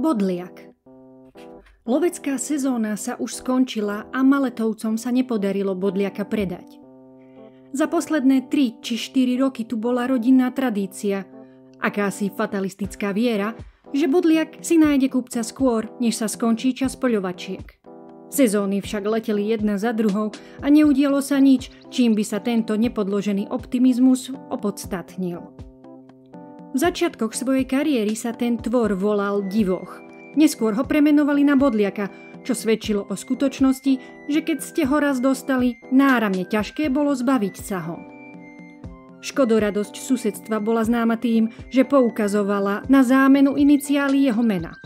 Bodliak. Lovecká sezóna sa už skončila a Maletovcom sa nepodarilo bodliaka predať. Za posledné 3 či 4 roky tu bola rodinná tradícia, akási fatalistická viera, že bodliak si nájde kupca skôr, než sa skončí čas poľovačiek. Sezóny však leteli jedna za druhou a neudialo sa nič, čím by sa tento nepodložený optimizmus opodstatnil. V začiatkoch svojej kariéry sa ten tvor volal Divoch. Neskôr ho premenovali na Bodliaka, čo svedčilo o skutočnosti, že keď ste ho raz dostali, náramne ťažké bolo zbaviť sa ho. Škodoradosť susedstva bola známa tým, že poukazovala na zámenu iniciály jeho mena.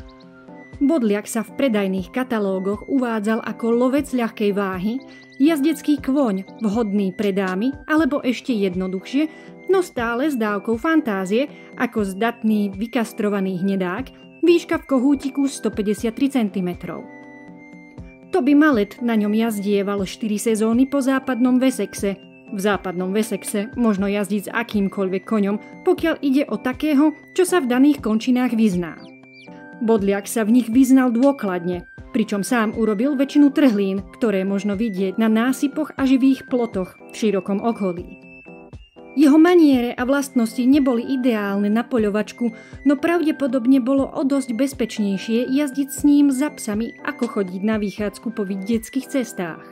Bodliak sa v predajných katalógoch uvádzal ako lovec ľahkej váhy, jazdecký kôň vhodný pre dámy, alebo ešte jednoduchšie, no stále s dávkou fantázie, ako zdatný vykastrovaný hnedák, výška v kohútiku 153 cm. Toby Mallet na ňom jazdieval 4 sezóny po západnom Wessexe. V západnom Wessexe možno jazdiť s akýmkoľvek koňom, pokiaľ ide o takého, čo sa v daných končinách vyzná. Bodliak sa v nich vyznal dôkladne, pričom sám urobil väčšinu trhlín, ktoré možno vidieť na násypoch a živých plotoch v širokom okolí. Jeho maniere a vlastnosti neboli ideálne na poľovačku, no pravdepodobne bolo o dosť bezpečnejšie jazdiť s ním za psami, ako chodiť na vychádzku po vidieckých cestách.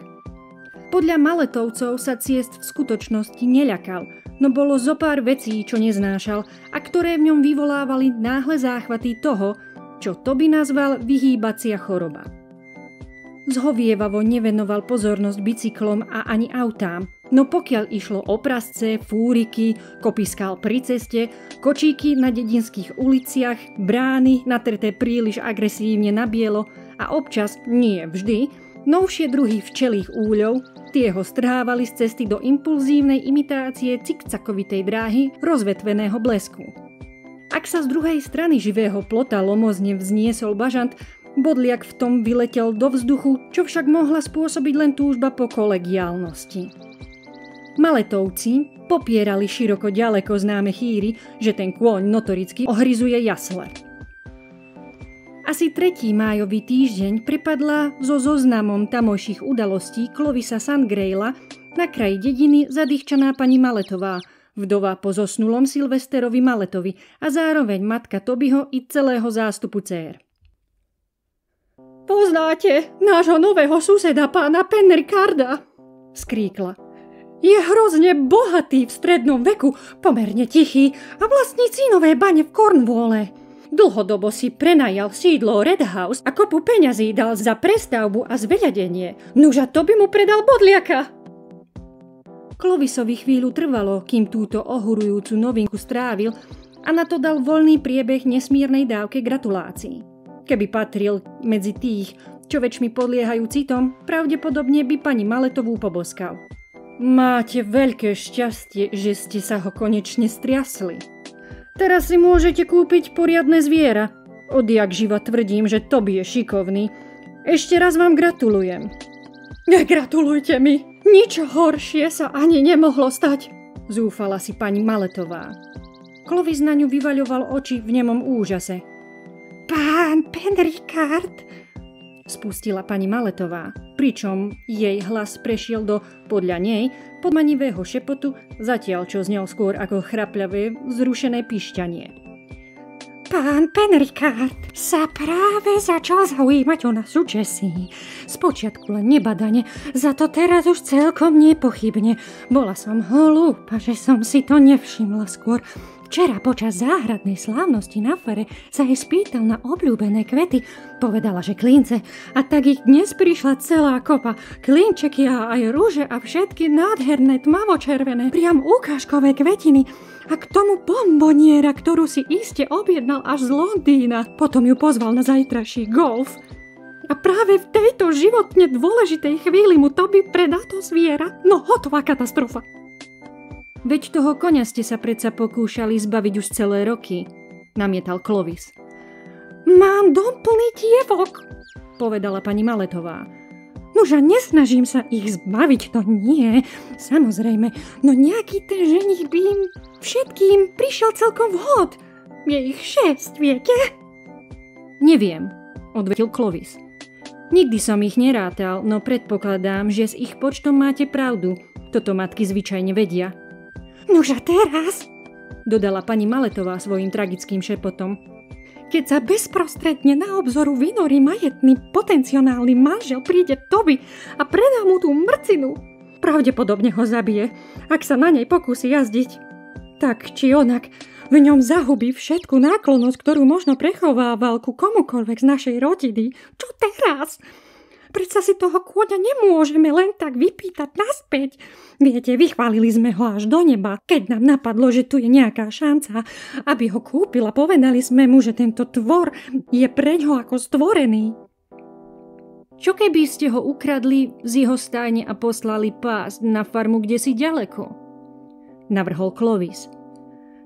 Podľa Maletovcov sa ciest v skutočnosti neľakal, no bolo zopár vecí, čo neznášal a ktoré v ňom vyvolávali náhle záchvaty toho, čo Toby nazval vyhýbacia choroba. Zhovievavo nevenoval pozornosť bicyklom a ani autám, no pokiaľ išlo o prasce, fúriky, kopiskál pri ceste, kočíky na dedinských uliciach, brány natrté príliš agresívne na bielo a občas, nie vždy, novšie druhy včelých úľov, tie ho strhávali z cesty do impulzívnej imitácie cikcakovitej dráhy rozvetveného blesku. Ak sa z druhej strany živého plota lomozne vzniesol bažant, Bodliak v tom vyletel do vzduchu, čo však mohla spôsobiť len túžba po kolegiálnosti. Maletovci popierali široko ďaleko známe chýry, že ten kôň notoricky ohryzuje jasle. Asi 3. májový týždeň pripadla so zoznamom tamojších udalostí Clovisa Sandgraila na kraji dediny zadýchčaná pani Malletová, vdova po zosnulom Sylvesterovi Malletovi a zároveň matka Tobyho i celého zástupu dcér. Poznáte nášho nového suseda pána Penricarda? Skríkla. Je hrozne bohatý v strednom veku, pomerne tichý a vlastní cínové bane v Cornwalle. Dlhodobo si prenajal sídlo Red House a kopu peňazí dal za prestavbu a zveľadenie. Nuža to by mu predal Bodliaka. Clovisovi chvíľu trvalo, kým túto ohurujúcu novinku strávil a na to dal voľný priebeh nesmiernej dávke gratulácií. Keby patril medzi tých, čo väčšmi podliehajú citom, pravdepodobne by pani Malletovú poboskal. Máte veľké šťastie, že ste sa ho konečne striasli. Teraz si môžete kúpiť poriadne zviera. Odjak živa tvrdím, že Toby je šikovný. Ešte raz vám gratulujem. Gratulujte mi. Nič horšie sa ani nemohlo stať, zúfala si pani Malletová. Clovis na ňu vyvaľoval oči v nemom úžase. Pán Penricard, spustila pani Malletová, pričom jej hlas prešiel do, podľa nej, podmanivého šepotu, zatiaľ čo znel skôr ako chrapľavé, vzrušené pišťanie. Pán Penricard sa práve začal zaujímať o našu Jessie. Spočiatku len nebadane, za to teraz už celkom nepochybne. Bola som hlúpa, že som si to nevšimla skôr. Včera počas záhradnej slávnosti na fere sa jej spýtal na obľúbené kvety. Povedala, že klince. A tak ich dnes prišla celá kopa. Klinčeky a aj rúže a všetky nádherné tmavočervené, priam ukážkové kvetiny. A k tomu bomboniera, ktorú si iste objednal až z Londýna. Potom ju pozval na zajtrajší golf. A práve v tejto životne dôležitej chvíli mu Toby predá to zviera. No hotová katastrofa. Veď toho koňa ste sa predsa pokúšali zbaviť už celé roky, namietal Clovis. Mám dom plný dievok, povedala pani Malletová. Nože nesnažím sa ich zbaviť, to nie, samozrejme, no nejaký ten ženich by im všetkým prišiel celkom vhod. Je ich 6, viete? Neviem, odvetil Clovis. Nikdy som ich nerátal, no predpokladám, že s ich počtom máte pravdu. Toto matky zvyčajne vedia. Nož a teraz? Dodala pani Maletová svojím tragickým šepotom. Keď sa bezprostredne na obzoru vynorí majetný potenciálny manžel, príde Toby a predá mu tú mrcinu. Pravdepodobne ho zabije, ak sa na nej pokúsi jazdiť. Tak či onak, v ňom zahubí všetku náklonnosť, ktorú možno prechovával ku komukoľvek z našej rodiny. Čo teraz? Predsa si toho kôňa nemôžeme len tak vypýtať naspäť. Viete, vychválili sme ho až do neba, keď nám napadlo, že tu je nejaká šanca, aby ho kúpil a povedali sme mu, že tento tvor je preňho ako stvorený. Čo keby ste ho ukradli z jeho stajne a poslali pásť na farmu kdesi ďaleko? Navrhol Clovis.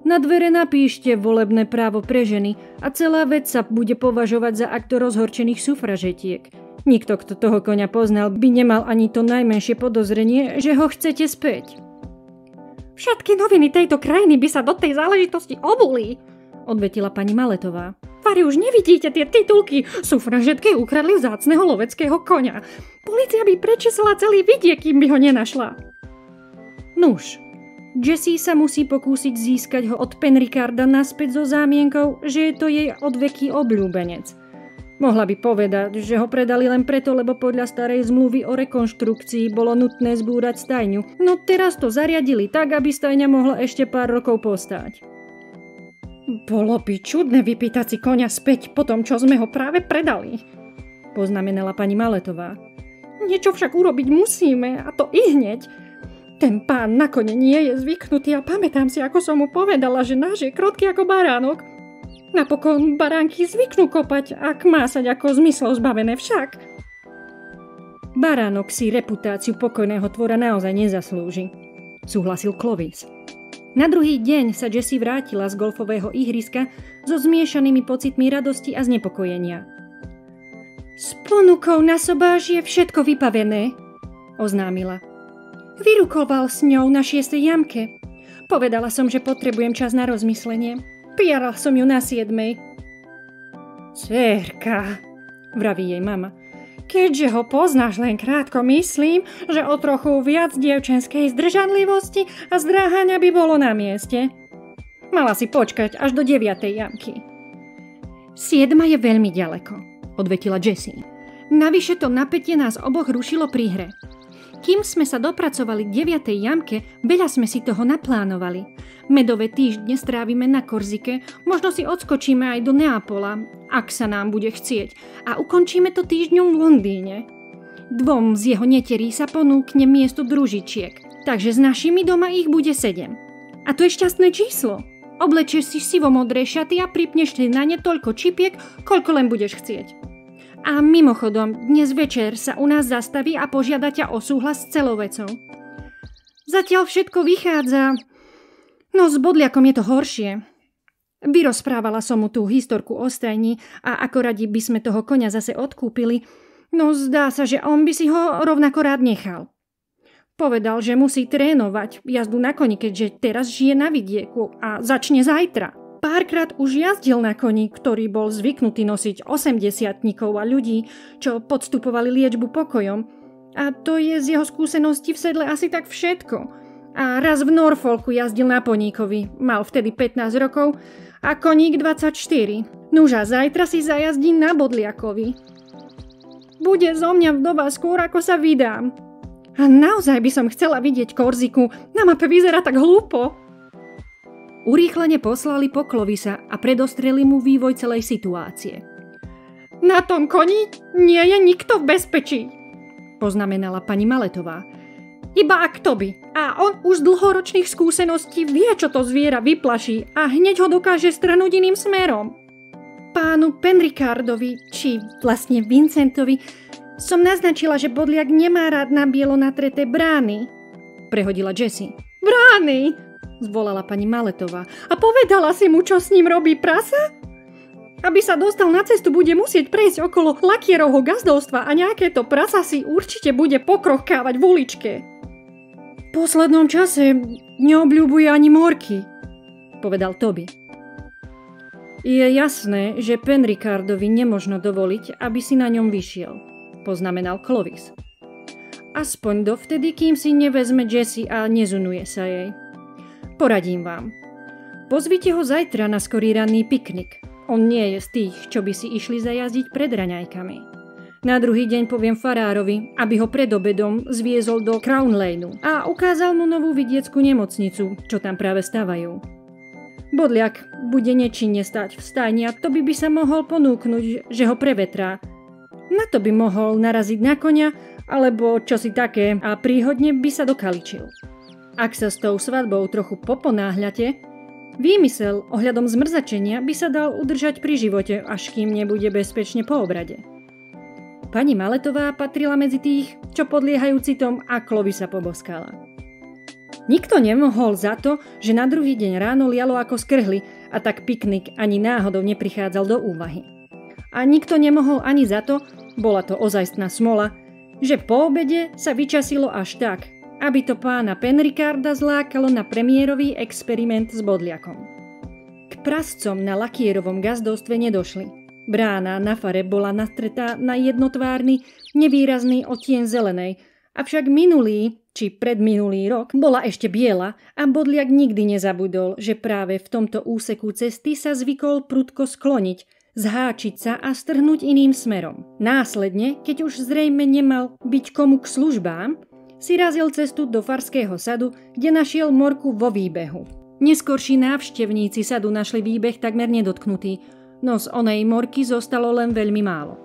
Na dvere napíšte volebné právo pre ženy a celá vec sa bude považovať za akt rozhorčených sufražetiek. Nikto, kto toho koňa poznal, by nemal ani to najmenšie podozrenie, že ho chcete späť. Všetky noviny tejto krajiny by sa do tej záležitosti obuli, odvetila pani Maletová. Vari už nevidíte tie titulky. Sufražetky ukradli vzácneho loveckého koňa. Polícia by prečesala celý vidiek, kým by ho nenašla. Nuž, Jessie sa musí pokúsiť získať ho od Penricarda naspäť so zámienkou, že je to jej odveký obľúbenec. Mohla by povedať, že ho predali len preto, lebo podľa starej zmluvy o rekonštrukcii bolo nutné zbúrať stajňu, no teraz to zariadili tak, aby stajňa mohla ešte pár rokov postáť. Bolo by čudné vypýtať si koňa späť po tom, čo sme ho práve predali, poznamenala pani Maletová. Niečo však urobiť musíme, a to ihneď. Ten pán na kone nie je zvyknutý a pamätám si, ako som mu povedala, že náš je krotký ako baránok. Napokon baránky zvyknú kopať, ak má sať ako zmyslov zbavené však. Baránok si reputáciu pokojného tvora naozaj nezaslúži, súhlasil Clovis. Na druhý deň sa Jessie vrátila z golfového ihriska so zmiešanými pocitmi radosti a znepokojenia. S ponukou na sobáš je všetko vybavené, oznámila. Vyrukoval s ňou na 6. jamke. Povedala som, že potrebujem čas na rozmyslenie. Prijala som ju na 7. Dcérka, vraví jej mama, keďže ho poznáš len krátko, myslím, že o trochu viac dievčenskej zdržanlivosti a zdráhania by bolo na mieste. Mala si počkať až do 9. jamky. 7. je veľmi ďaleko, odvetila Jessie. Navyše to napätie nás oboch rušilo pri hre. Kým sme sa dopracovali k 9. jamke, veľa sme si toho naplánovali. Medové týždne strávime na Korzike, možno si odskočíme aj do Neapola, ak sa nám bude chcieť, a ukončíme to týždňom v Londýne. 2 z jeho neterí sa ponúkne miesto družičiek, takže s našimi doma ich bude 7. A to je šťastné číslo. Oblečieš si sivomodré šaty a pripneš si na ne toľko čipiek, koľko len budeš chcieť. A mimochodom, dnes večer sa u nás zastaví a požiada ťa o súhlas s celou vecou. Zatiaľ všetko vychádza, no s bodliakom je to horšie. Vyrozprávala som mu tú historku o stajni a ako radi by sme toho koňa zase odkúpili, no zdá sa, že on by si ho rovnako rád nechal. Povedal, že musí trénovať jazdu na koni, keďže teraz žije na vidieku a začne zajtra. Párkrát už jazdil na koni, ktorý bol zvyknutý nosiť 80-tníkov a ľudí, čo podstupovali liečbu pokojom. A to je z jeho skúseností v sedle asi tak všetko. A raz v Norfolku jazdil na poníkovi, mal vtedy 15 rokov a koník 24. Nuža, zajtra si zajazdí na bodliakovi. Bude zo mňa vdova skôr, ako sa vydám. A naozaj by som chcela vidieť Korziku, na mape vyzerá tak hlúpo. Urýchlene poslali po Clovisa a predostreli mu vývoj celej situácie. Na tom koni nie je nikto v bezpečí, poznamenala pani Maletová. Iba ak Toby. A on už z dlhoročných skúseností vie, čo to zviera vyplaší a hneď ho dokáže strhnúť iným smerom. Pánu Penricardovi, či vlastne Vincentovi, som naznačila, že bodliak nemá rád na bielo natreté brány, prehodila Jessie. Brány! Zvolala pani Maletová. A povedala si mu, čo s ním robí prasa? Aby sa dostal na cestu, bude musieť prejsť okolo lakierovho gazdovstva a nejaké to prasa si určite bude pokrochkávať v uličke. V poslednom čase neobľúbuje ani morky, povedal Toby. Je jasné, že Penricardovi nemožno dovoliť, aby si na ňom vyšiel, poznamenal Clovis. Aspoň dovtedy, kým si nevezme Jessie a nezunuje sa jej. Poradím vám. Pozvite ho zajtra na skorý ranný piknik. On nie je z tých, čo by si išli zajazdiť pred raňajkami. Na druhý deň poviem farárovi, aby ho pred obedom zviezol do Crown Laneu a ukázal mu novú vidieckú nemocnicu, čo tam práve stavajú. Bodliak bude nečinne stať v stajni a to by sa mohol ponúknuť, že ho prevetrá. Na to by mohol naraziť na koňa, alebo čosi také a príhodne by sa dokaličil. Ak sa s tou svadbou trochu poponáhľate, výmysel ohľadom zmrzačenia by sa dal udržať pri živote, až kým nebude bezpečne po obrade. Pani Maletová patrila medzi tých, čo podliehajú citom a Clovisa poboskala. Nikto nemohol za to, že na druhý deň ráno lialo ako skrhli a tak piknik ani náhodou neprichádzal do úvahy. A nikto nemohol ani za to, bola to ozajstná smola, že po obede sa vyčasilo až tak, aby to pána Penricarda zlákalo na premiérový experiment s bodliakom. K prascom na lakierovom gazdovstve nedošli. Brána na fare bola nastretá na jednotvárny, nevýrazný odtieň zelenej, avšak minulý či predminulý rok bola ešte biela a bodliak nikdy nezabudol, že práve v tomto úseku cesty sa zvykol prudko skloniť, zháčiť sa a strhnúť iným smerom. Následne, keď už zrejme nemal byť komu k službám, si razil cestu do farského sadu, kde našiel morku vo výbehu. Neskorší návštevníci sadu našli výbeh takmer nedotknutý, no z onej morky zostalo len veľmi málo.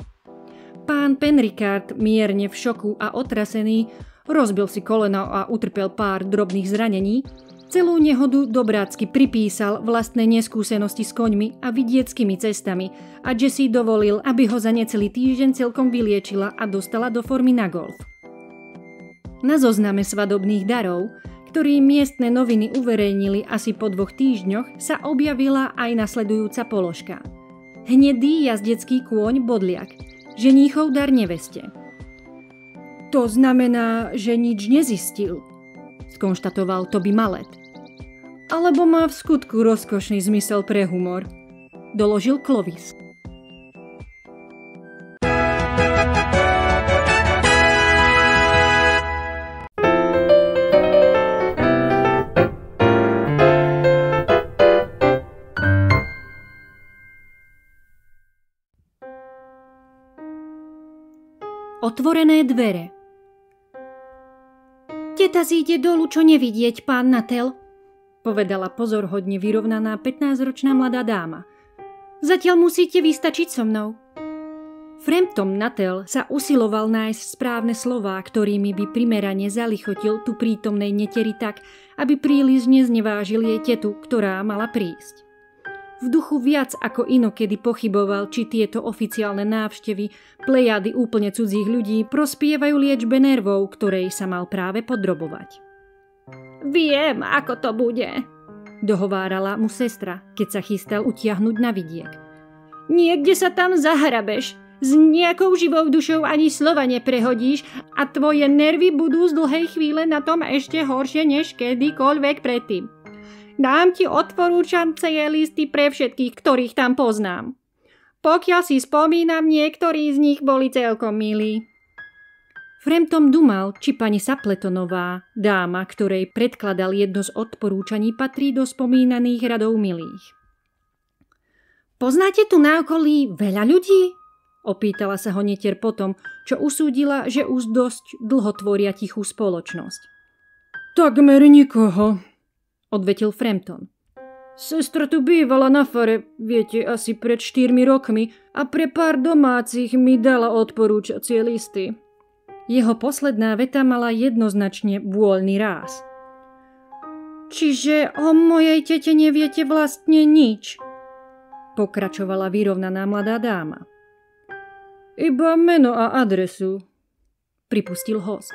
Pán Penricard, mierne v šoku a otrasený, rozbil si koleno a utrpel pár drobných zranení, celú nehodu dobrácky pripísal vlastné neskúsenosti s koňmi a vidieckými cestami a Jessie dovolil, aby ho za necelý týždeň celkom vyliečila a dostala do formy na golf. Na zozname svadobných darov, ktorý miestne noviny uverejnili asi po 2 týždňoch, sa objavila aj nasledujúca položka. Hnedý jazdecký kôň bodliak, ženíchov dar neveste. To znamená, že nič nezistil, skonštatoval Toby Mallet. Alebo má v skutku rozkošný zmysel pre humor, doložil Clovis. Otvorené dvere. Teta zíde dolu, čo nevidieť, pán Natel, povedala pozorhodne vyrovnaná 15-ročná mladá dáma. Zatiaľ musíte vystačiť so mnou. Frampton Natel sa usiloval nájsť správne slová, ktorými by primerane zalichotil tu prítomnej neteri tak, aby príliš neznevážil jej tetu, ktorá mala prísť. V duchu viac ako inokedy pochyboval, či tieto oficiálne návštevy, plejady úplne cudzích ľudí prospievajú liečbe nervov, ktorej sa mal práve podrobovať. Viem, ako to bude, dohovárala mu sestra, keď sa chystal utiahnuť na vidiek. Niekde sa tam zahrabeš, s nejakou živou dušou ani slova neprehodíš a tvoje nervy budú z dlhej chvíle na tom ešte horšie než kedykoľvek predtým. Dám ti odporúčancie listy pre všetkých, ktorých tam poznám. Pokiaľ si spomínam, niektorí z nich boli celkom milí. Frampton dumal, či pani Sapletonová, dáma, ktorej predkladal jedno z odporúčaní, patrí do spomínaných radov milých. Poznáte tu na okolí veľa ľudí? Opýtala sa ho netier potom, čo usúdila, že už dosť dlho tvoria tichú spoločnosť. Takmer nikoho, odvetil Frampton. Sestra tu bývala na fare, viete, asi pred 4 rokmi a pre pár domácich mi dala odporúčacie listy. Jeho posledná veta mala jednoznačne vôľný ráz. Čiže o mojej tete neviete vlastne nič, pokračovala vyrovnaná mladá dáma. Iba meno a adresu, pripustil hosť.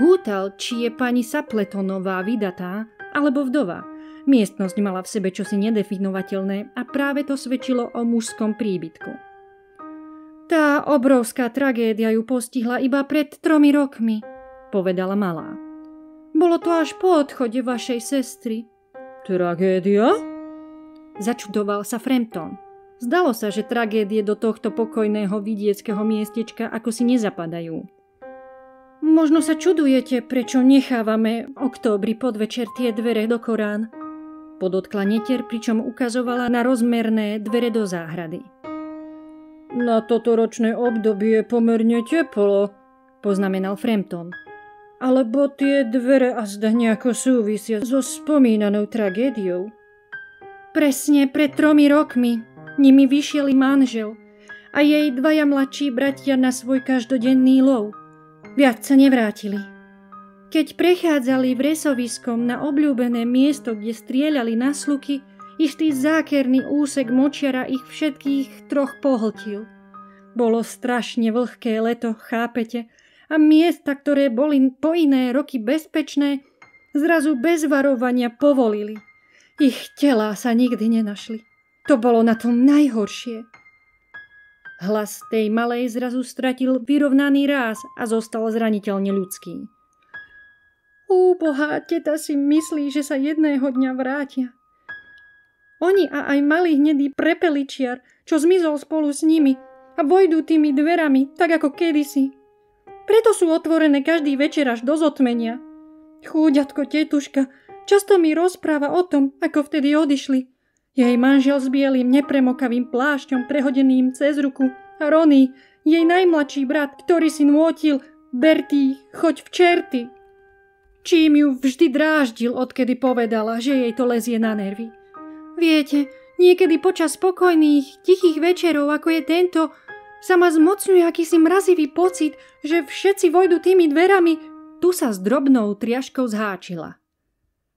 Hútal, či je pani Sapletonová vydatá alebo vdova. Miestnosť mala v sebe čosi nedefinovateľné a práve to svedčilo o mužskom príbytku. Tá obrovská tragédia ju postihla iba pred 3 rokmi, povedala malá. Bolo to až po odchode vašej sestry. Tragédia? Začudoval sa Frampton. Zdalo sa, že tragédie do tohto pokojného vidieckého miestečka ako si nezapadajú. Možno sa čudujete, prečo nechávame v októbri podvečer tie dvere do Korán, podotkla netier, pričom ukazovala na rozmerné dvere do záhrady. Na toto ročné obdobie je pomerne teplo, poznamenal Frampton. Alebo tie dvere azda nejako súvisia so spomínanou tragédiou. Presne pred 3 rokmi nimi vyšiel manžel a jej 2 mladší bratia na svoj každodenný lov. Viac sa nevrátili. Keď prechádzali vresoviskom na obľúbené miesto, kde strieľali na sluky, istý zákerný úsek močiara ich všetkých 3 pohltil. Bolo strašne vlhké leto, chápete? A miesta, ktoré boli po iné roky bezpečné, zrazu bez varovania povolili. Ich telá sa nikdy nenašli. To bolo na tom najhoršie. Hlas tej malej zrazu stratil vyrovnaný ráz a zostal zraniteľne ľudský. Úbohá teta si myslí, že sa jedného dňa vrátia. Oni a aj malý hnedý prepeličiar, čo zmizol spolu s nimi a vojdú tými dverami, tak ako kedysi. Preto sú otvorené každý večer až do zotmenia. Chúďatko tetuška často mi rozpráva o tom, ako vtedy odišli. Jej manžel s bielým nepremokavým plášťom prehodeným cez ruku a Ronny, jej najmladší brat, ktorý si nôtil: Bertie, choď v čerty. Čím ju vždy dráždil, odkedy povedala, že jej to lezie na nervy. Viete, niekedy počas spokojných, tichých večerov, ako je tento, sa ma zmocňuje akýsi mrazivý pocit, že všetci vojdu tými dverami. Tu sa s drobnou triaškou zháčila.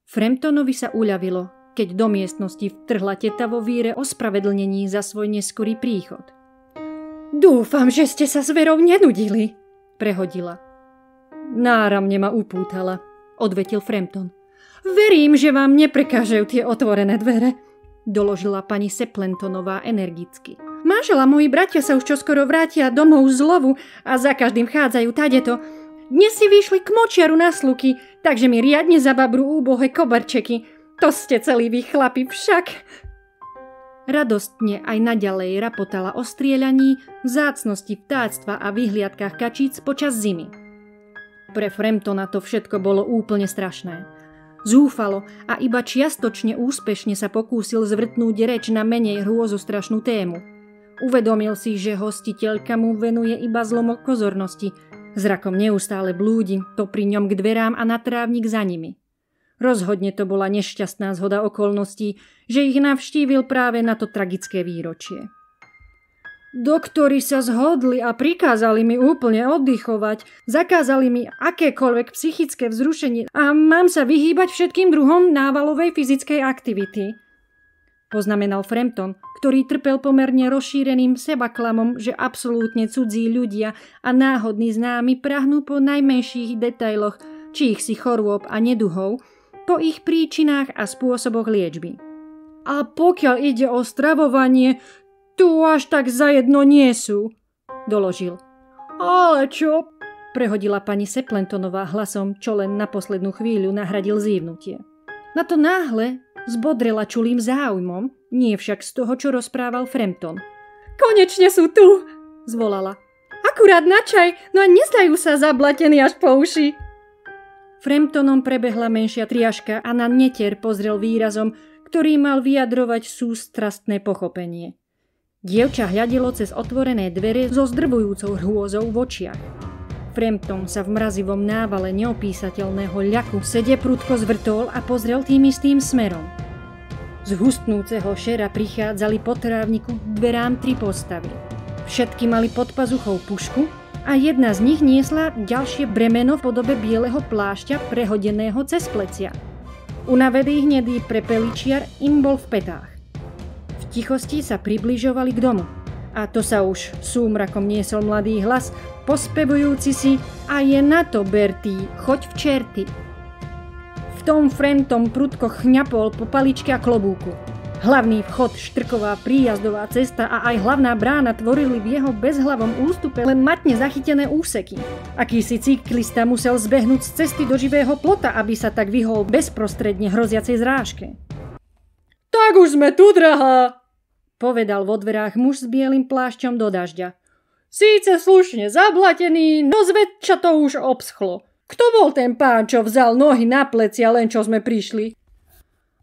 Framptonovi sa uľavilo, keď do miestnosti vtrhla teta vo víre ospravedlnení za svoj neskorý príchod. Dúfam, že ste sa s Verou nenudili, prehodila. Náramne ma upútala, odvetil Frampton. Verím, že vám neprekážajú tie otvorené dvere, doložila pani Seplentonová energicky. Manžel a moji bratia sa už čoskoro vrátia domov z lovu a za každým chádzajú tadeto. Dnes si vyšli k močiaru na sluky, takže mi riadne zababrú úbohé koberčeky. To ste celí vy chlapi však. Radostne aj naďalej rapotala o strieľaní, vzácnosti vtáctva a vyhliadkách kačíc počas zimy. Pre Framptona to všetko bolo úplne strašné. Zúfalo a iba čiastočne úspešne sa pokúsil zvrtnúť reč na menej hrôzostrašnú tému. Uvedomil si, že hostiteľka mu venuje iba zlomok pozornosti. Zrakom neustále blúdi, to pri ňom k dverám a na trávnik za nimi. Rozhodne to bola nešťastná zhoda okolností, že ich navštívil práve na to tragické výročie. Doktori sa zhodli a prikázali mi úplne oddychovať, zakázali mi akékoľvek psychické vzrušenie a mám sa vyhýbať všetkým druhom návalovej fyzickej aktivity. Poznamenal Frampton, ktorý trpel pomerne rozšíreným sebaklamom, že absolútne cudzí ľudia a náhodní známi prahnú po najmenších detailoch číchsi chorôb a neduhov, po ich príčinách a spôsoboch liečby. A pokiaľ ide o stravovanie, tu až tak zajedno nie sú, doložil. Ale čo? Prehodila pani Seplentonová hlasom, čo len na poslednú chvíľu nahradil zívnutie. Na to náhle zbodrela čulým záujmom, nie však z toho, čo rozprával Frampton. Konečne sú tu, zvolala. Akurát na čaj, no a nezdajú sa zablatení až po uši. Framptonom prebehla menšia triaška a na netier pozrel výrazom, ktorý mal vyjadrovať sústrastné pochopenie. Dievča hľadelo cez otvorené dvere so zdrvujúcou hrôzou v očiach. Frampton sa v mrazivom návale neopísateľného ľaku sede prudko zvrtol a pozrel tým istým smerom. Z hustnúceho šera prichádzali po trávniku k dverám 3 postavy. Všetky mali pod pazuchou pušku a jedna z nich niesla ďalšie bremeno v podobe bieleho plášťa prehodeného cez plecia. Unavený hnedý prepeličiar im bol v petách. V tichosti sa približovali k domu. A to sa už súmrakom niesol mladý hlas, pospevujúci si: a je na to, Bertie, choď v čerty. V tom Frampton prudko chňapol po paličke a klobúku. Hlavný vchod, štrková príjazdová cesta a aj hlavná brána tvorili v jeho bezhlavom ústupe len matne zachytené úseky. Akýsi cyklista musel zbehnúť z cesty do živého plota, aby sa tak vyhol bezprostredne hroziacej zrážke. Tak už sme tu, drahá, povedal vo dverách muž s bielým plášťom do dažďa. Síce slušne zablatený, no zväčša to už obschlo. Kto bol ten pán, čo vzal nohy na plecia, len čo sme prišli?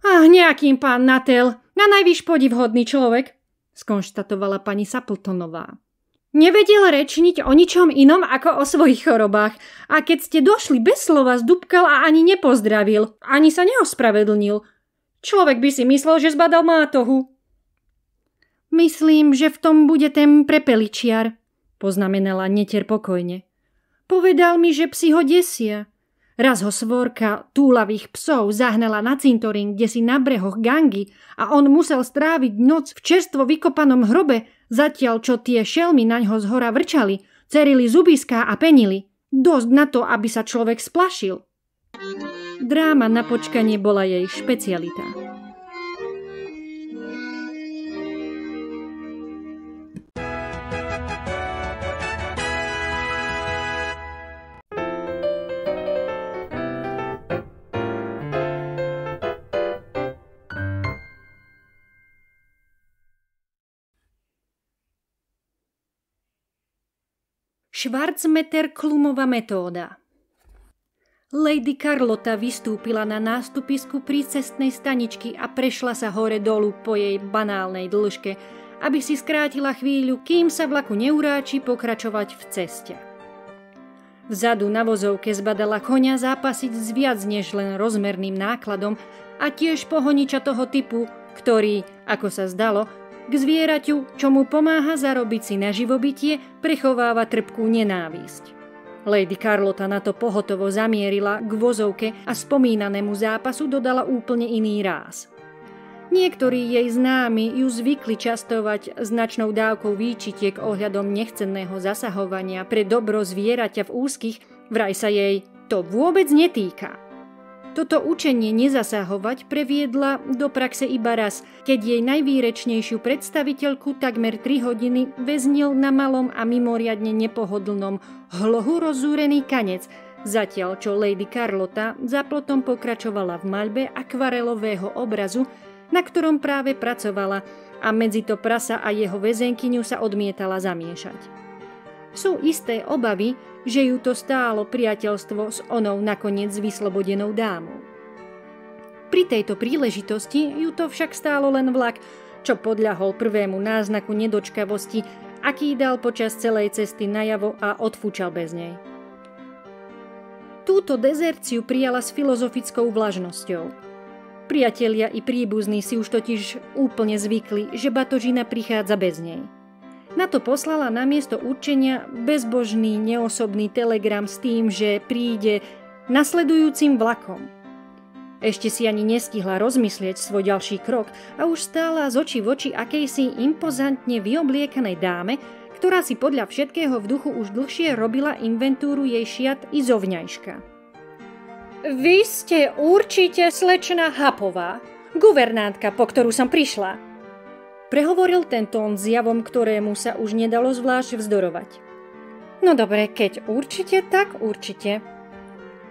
Nejakým pán Natel, na najvyš podivhodný človek, skonštatovala pani Sapltonová. Nevedel rečniť o ničom inom ako o svojich chorobách a keď ste došli bez slova zdúbkal a ani nepozdravil, ani sa neospravedlnil. Človek by si myslel, že zbadal mátohu. Myslím, že v tom bude ten prepeličiar, poznamenala Netier pokojne. Povedal mi, že psi ho desia. Raz ho svorka túlavých psov zahnala na cintorín, kde si na brehoch Gangy a on musel stráviť noc v čerstvo vykopanom hrobe, zatiaľ čo tie šelmy naňho zhora vrčali, cerili zubiská a penili. Dosť na to, aby sa človek splašil. Dráma na počkanie bola jej špecialita. Schwarzmeter-Klumova metóda. Lady Carlotta vystúpila na nástupisku pri cestnej staničky a prešla sa hore dolu po jej banálnej dĺžke, aby si skrátila chvíľu, kým sa vlaku neuráči pokračovať v ceste. Vzadu na vozovke zbadala koňa zápasiť s viac než len rozmerným nákladom a tiež pohoniča toho typu, ktorý, ako sa zdalo, k zvieraťu, čo mu pomáha zarobiť si na živobytie, prechováva trpkú nenávisť. Lady Carlotta na to pohotovo zamierila k vozovke a spomínanému zápasu dodala úplne iný ráz. Niektorí jej známi ju zvykli častovať značnou dávkou výčitiek ohľadom nechcenného zasahovania pre dobro zvieraťa v úzkých, vraj sa jej to vôbec netýka. Toto učenie nezasahovať previedla do praxe iba raz, keď jej najvýrečnejšiu predstaviteľku takmer 3 hodiny väznil na malom a mimoriadne nepohodlnom hlohu rozúrený kanec, zatiaľ čo Lady Carlotta za plotom pokračovala v maľbe akvarelového obrazu, na ktorom práve pracovala a medzi to prasa a jeho väzenkyňu sa odmietala zamiešať. Sú isté obavy, že ju to stálo priateľstvo s onou nakoniec vyslobodenou dámou. Pri tejto príležitosti ju to však stálo len vlak, čo podľahol prvému náznaku nedočkavosti, aký dal počas celej cesty najavo a odfúčal bez nej. Túto dezerciu prijala s filozofickou vlažnosťou. Priatelia i príbuzní si už totiž úplne zvykli, že batožina prichádza bez nej. Na to poslala namiesto určenia bezbožný neosobný telegram s tým, že príde nasledujúcim vlakom. Ešte si ani nestihla rozmyslieť svoj ďalší krok a už stála z očí v oči akejsi impozantne vyobliekanej dáme, ktorá si podľa všetkého v duchu už dlhšie robila inventúru jej šiat i zovňajška. Vy ste určite slečna Hapová, guvernántka, po ktorú som prišla. Prehovoril ten tón zjavom, ktorému sa už nedalo zvlášť vzdorovať. No dobre, keď určite, tak určite,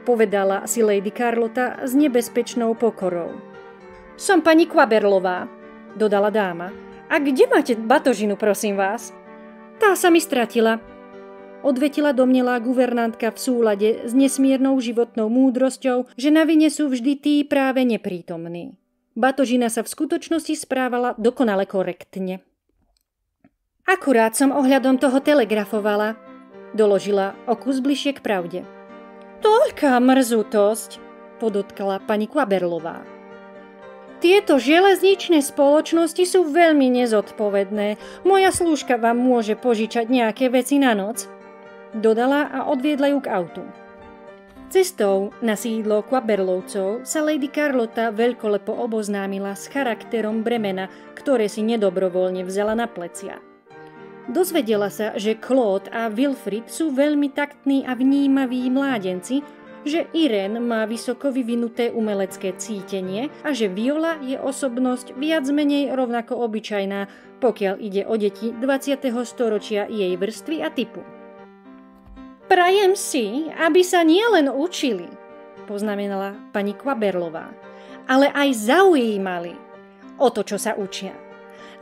povedala si Lady Carlotta s nebezpečnou pokorou. Som pani Quaberlová, dodala dáma. A kde máte batožinu, prosím vás? Tá sa mi stratila, odvetila domnelá guvernantka v súlade s nesmiernou životnou múdrosťou, že na vine sú vždy tí práve neprítomní. Batožina sa v skutočnosti správala dokonale korektne. Akurát som ohľadom toho telegrafovala, doložila o kus bližšie k pravde. Toľká mrzutosť, podotkala pani Quaberlová. Tieto železničné spoločnosti sú veľmi nezodpovedné. Moja slúžka vám môže požičať nejaké veci na noc, dodala a odviedla ju k autu. Cestou na sídlo Quaberlovcov sa Lady Carlotta veľkolepo oboznámila s charakterom bremena, ktoré si nedobrovoľne vzala na plecia. Dozvedela sa, že Claude a Wilfrid sú veľmi taktní a vnímaví mládenci, že Irene má vysoko vyvinuté umelecké cítenie a že Viola je osobnosť viac menej rovnako obyčajná, pokiaľ ide o deti 20. storočia jej vrstvy a typu. Prajem si, aby sa nielen učili, poznamenala pani Quaberlová, ale aj zaujímali o to, čo sa učia.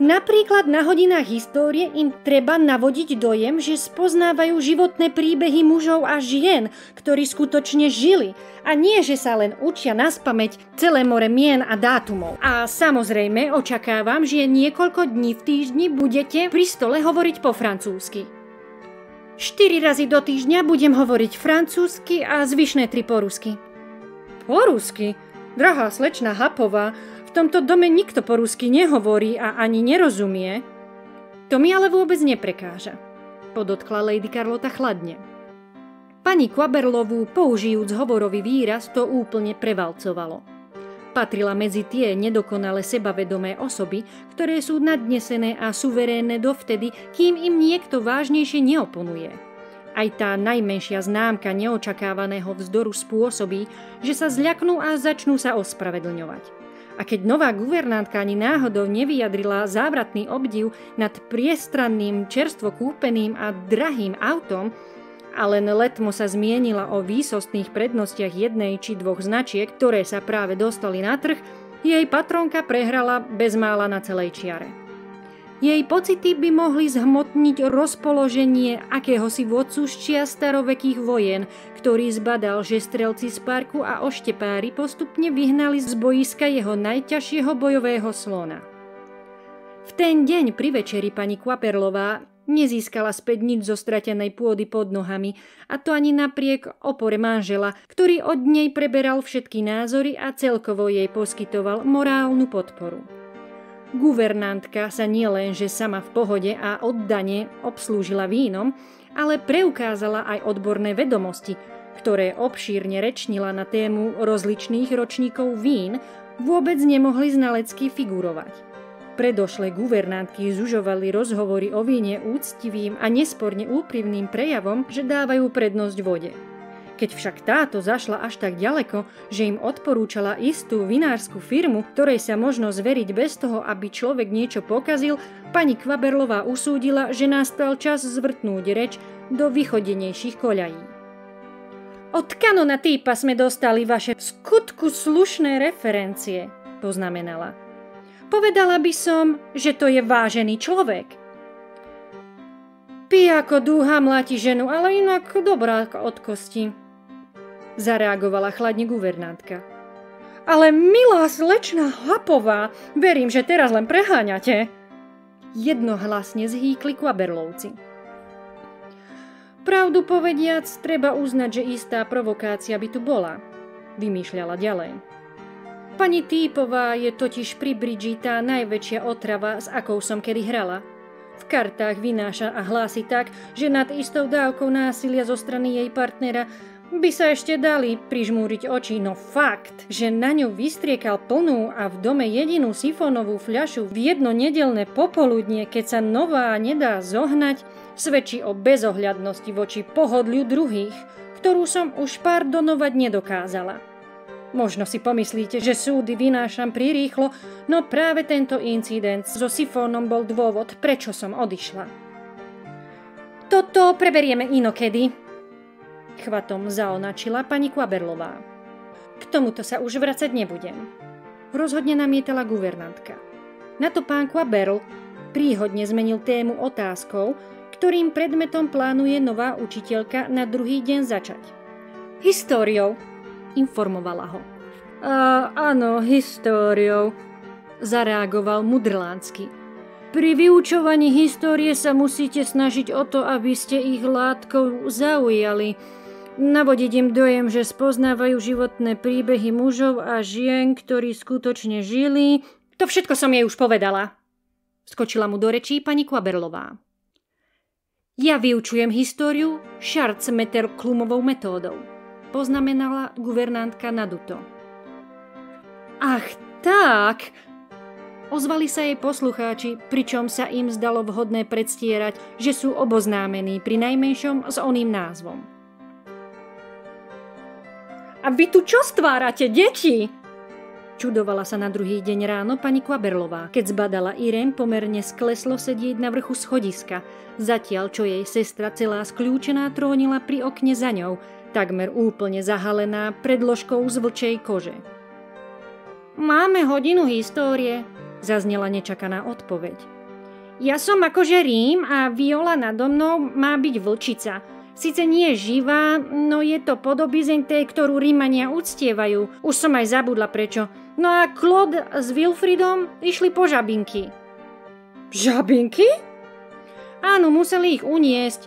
Napríklad na hodinách histórie im treba navodiť dojem, že spoznávajú životné príbehy mužov a žien, ktorí skutočne žili, a nie, že sa len učia naspamäť celé more mien a dátumov. A samozrejme očakávam, že niekoľko dní v týždni budete pri stole hovoriť po francúzsky. 4 razy do týždňa budem hovoriť francúzsky a zvyšné 3 po rusky. Po rusky? Drahá slečna Hapová, v tomto dome nikto po rusky nehovorí a ani nerozumie. To mi ale vôbec neprekáža, podotkla Lady Carlota chladne. Pani Quaberlovú, použijúc hovorový výraz, to úplne prevalcovalo. Patrila medzi tie nedokonale sebavedomé osoby, ktoré sú nadnesené a suverénne dovtedy, kým im niekto vážnejšie neoponuje. Aj tá najmenšia známka neočakávaného vzdoru spôsobí, že sa zľaknú a začnú sa ospravedlňovať. A keď nová guvernántka ani náhodou nevyjadrila závratný obdiv nad priestranným, čerstvo kúpeným a drahým autom, a len letmo sa zmienila o výsostných prednostiach jednej či 2 značiek, ktoré sa práve dostali na trh, jej patrónka prehrala bezmála na celej čiare. Jej pocity by mohli zhmotniť rozpoloženie akéhosi vodcu z čia starovekých vojen, ktorý zbadal, že strelci z parku a oštepári postupne vyhnali z bojiska jeho najťažšieho bojového slona. V ten deň pri večeri pani Quaberlová nezískala späť nič zo stratenej pôdy pod nohami, a to ani napriek opore manžela, ktorý od nej preberal všetky názory a celkovo jej poskytoval morálnu podporu. Guvernantka sa nielenže sama v pohode a oddane obslúžila vínom, ale preukázala aj odborné vedomosti, ktoré obšírne rečnila na tému rozličných ročníkov vín, vôbec nemohli znalecky figurovať. Predošlé guvernantky zužovali rozhovory o víne úctivým a nesporne úprimným prejavom, že dávajú prednosť vode. Keď však táto zašla až tak ďaleko, že im odporúčala istú vinárskú firmu, ktorej sa možno zveriť bez toho, aby človek niečo pokazil, pani Quaberlová usúdila, že nastal čas zvrtnúť reč do vychodenejších koľají. Od kanona týpa sme dostali vaše v skutku slušné referencie, poznamenala. Povedala by som, že to je vážený človek. Pije ako dúha, mláti ženu, ale inak dobrá od kosti, zareagovala chladne guvernantka. Ale milá slečna Hapová, verím, že teraz len preháňate, jednohlasne zhýkli Quaberlovci. Pravdu povediac, treba uznať, že istá provokácia by tu bola, vymýšľala ďalej. Pani Týpová je totiž pri bridži tá najväčšia otrava, s akou som kedy hrala. V kartách vynáša a hlási tak, že nad istou dávkou násilia zo strany jej partnera by sa ešte dali prižmúriť oči, no fakt, že na ňu vystriekal plnú a v dome jedinú sifónovú fľašu v jedno nedeľné popoludnie, keď sa nová nedá zohnať, svedčí o bezohľadnosti voči pohodliu druhých, ktorú som už pardonovať nedokázala. Možno si pomyslíte, že súdy vynášam prirýchlo, no práve tento incident so sifónom bol dôvod, prečo som odišla. Toto preberieme inokedy, chvatom zaonačila pani Quaberlová. K tomuto sa už vracať nebudem, rozhodne namietala guvernantka. Na to pán Quaberl príhodne zmenil tému otázkou, ktorým predmetom plánuje nová učiteľka na druhý deň začať. Históriou, informovala ho. Áno, históriou, zareagoval mudrlánsky. Pri vyučovaní histórie sa musíte snažiť o to, aby ste ich látkou zaujali. Navodiť im dojem, že spoznávajú životné príbehy mužov a žien, ktorí skutočne žili. To všetko som jej už povedala, skočila mu do rečí pani Quaberlová. Ja vyučujem históriu Schwarzmeter-Klumovou metódou, poznamenala guvernantka naduto. Ach tak, ozvali sa jej poslucháči, pričom sa im zdalo vhodné predstierať, že sú oboznámení pri najmenšom s oným názvom. A vy tu čo stvárate, deti? Čudovala sa na druhý deň ráno pani Quaberlová, keď zbadala Irene pomerne skleslo sedieť na vrchu schodiska, zatiaľ čo jej sestra celá skľúčená trónila pri okne za ňou, takmer úplne zahalená predložkou z vlčej kože. Máme hodinu histórie, zaznela nečakaná odpoveď. Ja som akože Rím a Viola nado mnou má byť vlčica. Sice nie je živá, no je to podobizeň tej, ktorú Rímania uctievajú. Už som aj zabudla prečo. No a Claude s Wilfridom išli po žabinky. Žabinky? Áno, museli ich uniesť.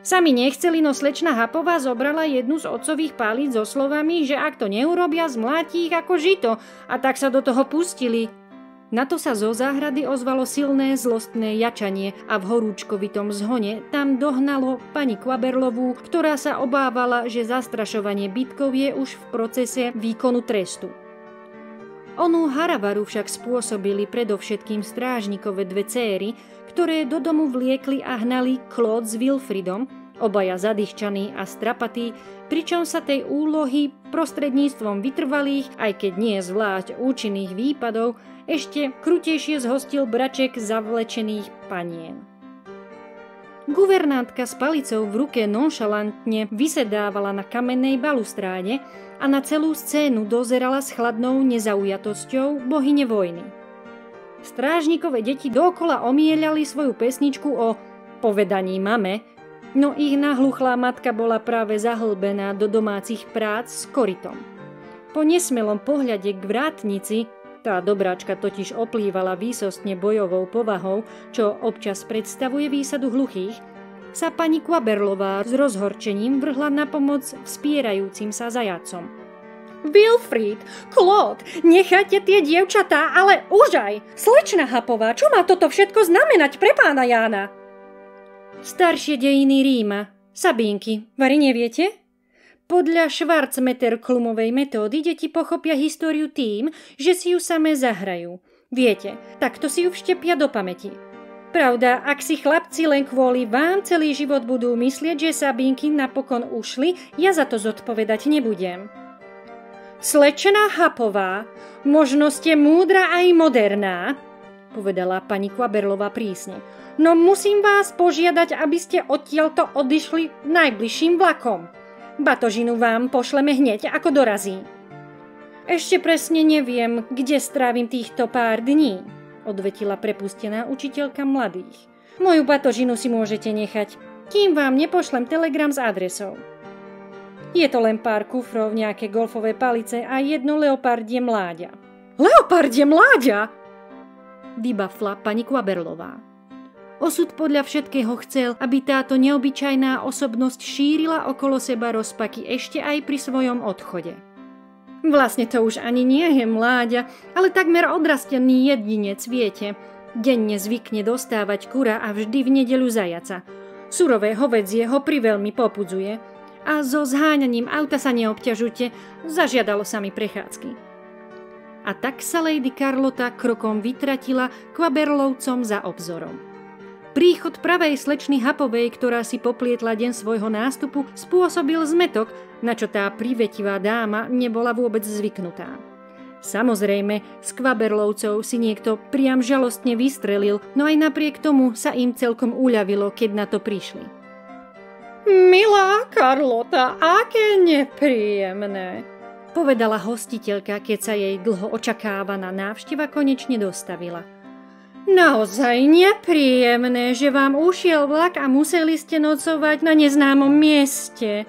Sami nechceli, no slečna Hapová zobrala jednu z otcových palíc so slovami, že ak to neurobia, zmláti ich ako žito. A tak sa do toho pustili. Na to sa zo záhrady ozvalo silné zlostné jačanie a v horúčkovitom zhone tam dohnalo pani Quaberlovú, ktorá sa obávala, že zastrašovanie bytkov je už v procese výkonu trestu. Onú haravaru však spôsobili predovšetkým strážnikové dve céry, ktoré do domu vliekli a hnali Claude s Wilfridom, obaja zadýchčaní a strapatí, pričom sa tej úlohy prostredníctvom vytrvalých, aj keď nie zvlášť účinných výpadov, ešte krutejšie zhostil braček zavlečených panien. Guvernántka s palicou v ruke nonšalantne vysedávala na kamennej balustráde a na celú scénu dozerala s chladnou nezaujatosťou bohyne vojny. Strážnikové deti dookola omieľali svoju pesničku o povedaní mame, no ich nahluchlá matka bola práve zahlbená do domácich prác s korytom. Po nesmelom pohľade k vrátnici, tá dobráčka totiž oplývala výsostne bojovou povahou, čo občas predstavuje výsadu hluchých, sa pani Quaberlová s rozhorčením vrhla na pomoc vspierajúcim sa zajacom. Wilfrid, Claude, nechajte tie dievčatá, ale už aj! Slečna Hapová, čo má toto všetko znamenať pre pána Jána? Staršie dejiny Ríma, Sabínky, vari neviete? Podľa Schwarzmeter-Klumovej metódy deti pochopia históriu tým, že si ju samé zahrajú. Viete, takto si ju vštepia do pamäti. Pravda, ak si chlapci len kvôli vám celý život budú myslieť, že Sabínky napokon ušli, ja za to zodpovedať nebudem. Slečná Hapová, možno ste múdra aj moderná, povedala pani Quaberlová prísne. No musím vás požiadať, aby ste odtiaľto odišli najbližším vlakom. Batožinu vám pošleme hneď, ako dorazí. Ešte presne neviem, kde strávim týchto pár dní, odvetila prepustená učiteľka mladých. Moju batožinu si môžete nechať, kým vám nepošlem telegram s adresou. Je to len pár kufrov, nejaké golfové palice a jedno leopardie mláďa. Leopardie mláďa? Vybafla pani Quaberlová. Osud podľa všetkého chcel, aby táto neobyčajná osobnosť šírila okolo seba rozpaky ešte aj pri svojom odchode. Vlastne to už ani nie je mláďa, ale takmer odrastený jedinec, viete. Denne zvykne dostávať kura a vždy v nedeľu zajaca. Surové hovädzie ho priveľmi popudzuje a so zháňaním auta sa neobťažujte, zažiadalo sa mi prechádzky. A tak sa Lady Carlota krokom vytratila Quaberlovcom za obzorom. Príchod pravej slečny Hapovej, ktorá si poplietla deň svojho nástupu, spôsobil zmätok, na čo tá privetivá dáma nebola vôbec zvyknutá. Samozrejme, z Quaberlovcov si niekto priam žalostne vystrelil, no aj napriek tomu sa im celkom uľavilo, keď na to prišli. Milá Carlota, aké nepríjemné, povedala hostiteľka, keď sa jej dlho očakávaná návšteva konečne dostavila. Naozaj nepríjemné, že vám ušiel vlak a museli ste nocovať na neznámom mieste.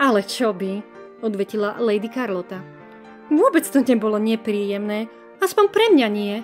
Ale čo by, odvetila Lady Carlota. Vôbec to nebolo nepríjemné, aspoň pre mňa nie.